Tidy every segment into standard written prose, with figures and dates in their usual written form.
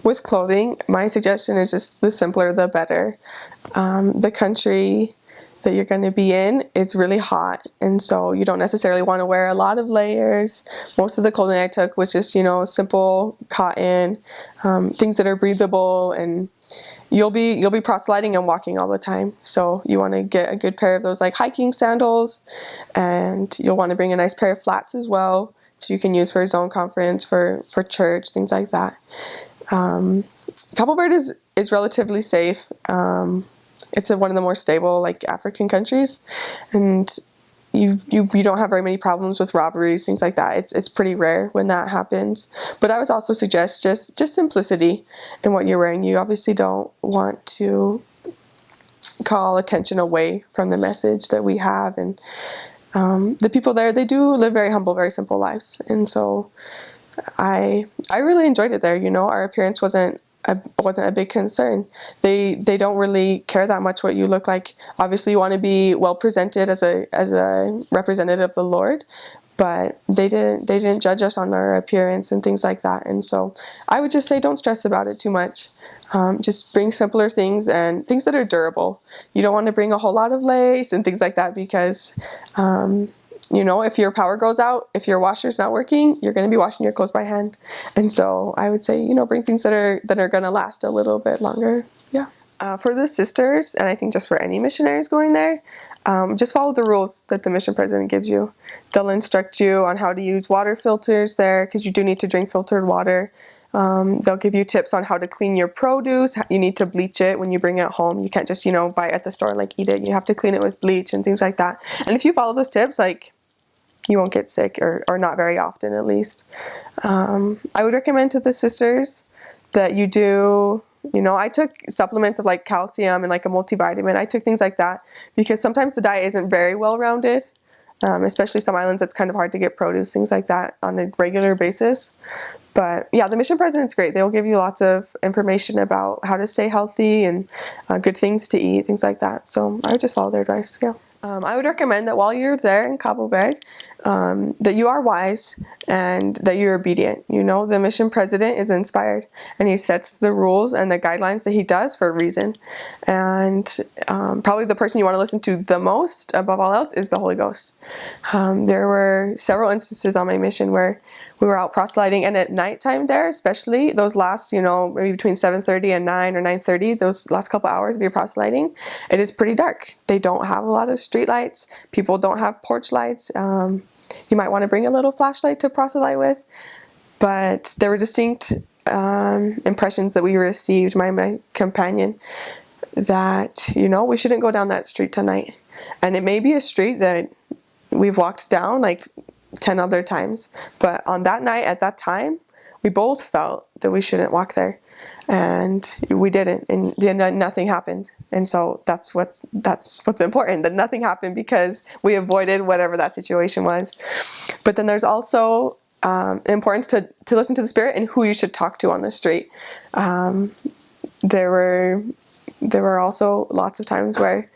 With clothing, my suggestion is just the simpler the better. The country that you're going to be in is really hot, and so you don't necessarily want to wear a lot of layers. Most of the clothing I took was just, simple cotton, things that are breathable, and you'll be proselyting and walking all the time. So you want to get a good pair of those like hiking sandals, and you'll want to bring a nice pair of flats as well, so you can use for zone conference, for church, things like that. Cabo Verde is relatively safe. It's one of the more stable like African countries, and you don't have very many problems with robberies, things like that. It's pretty rare when that happens. But I would also suggest just simplicity in what you're wearing. You obviously don't want to call attention away from the message that we have, and the people there, they do live very humble, very simple lives, and so I really enjoyed it there. Our appearance wasn't a big concern. They don't really care that much what you look like. Obviously, you want to be well presented as a representative of the Lord, but they didn't judge us on our appearance and things like that. And so I would just say don't stress about it too much. Just bring simpler things and things that are durable. You don't want to bring a whole lot of lace and things like that, because if your power goes out, if your washer's not working, you're going to be washing your clothes by hand. And so I would say, bring things that are going to last a little bit longer. Yeah. For the sisters, and I think just for any missionaries going there, just follow the rules that the mission president gives you. They'll instruct you on how to use water filters there, because you do need to drink filtered water. They'll give you tips on how to clean your produce. You need to bleach it when you bring it home. You can't just, buy it at the store and like eat it. You have to clean it with bleach and things like that. And if you follow those tips, you won't get sick, or not very often at least. I would recommend to the sisters that you do, I took supplements of like calcium and like a multivitamin. I took things like that because sometimes the diet isn't very well rounded, especially some islands it's kind of hard to get produce, things like that on a regular basis. But yeah, the mission president's great. They'll give you lots of information about how to stay healthy and good things to eat, things like that. So I would just follow their advice, yeah. I would recommend that while you're there in Cabo Verde, that you are wise and that you're obedient. The mission president is inspired, and he sets the rules and the guidelines that he does for a reason. And probably the person you want to listen to the most, above all else, is the Holy Ghost. There were several instances on my mission where we were out proselyting, and at nighttime there, especially those last, maybe between 7:30 and 9 or 9:30, those last couple hours of your proselyting, it is pretty dark. They don't have a lot of street lights. People don't have porch lights. You might want to bring a little flashlight to proselyte with, but there were distinct impressions that we received, my companion, that, we shouldn't go down that street tonight. And it may be a street that we've walked down like 10 other times, but on that night at that time, we both felt that we shouldn't walk there, and we didn't, and nothing happened. And so that's what's important, that nothing happened because we avoided whatever that situation was. But then there's also importance to listen to the Spirit and who you should talk to on the street. There were also lots of times where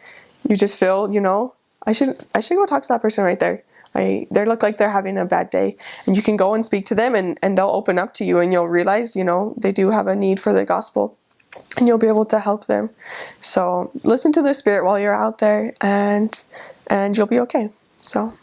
you just feel, I should go talk to that person right there. They look like they're having a bad day, and you can go and speak to them, and they'll open up to you, and you'll realize, they do have a need for the gospel, and you'll be able to help them. So listen to the Spirit while you're out there, and you'll be okay. So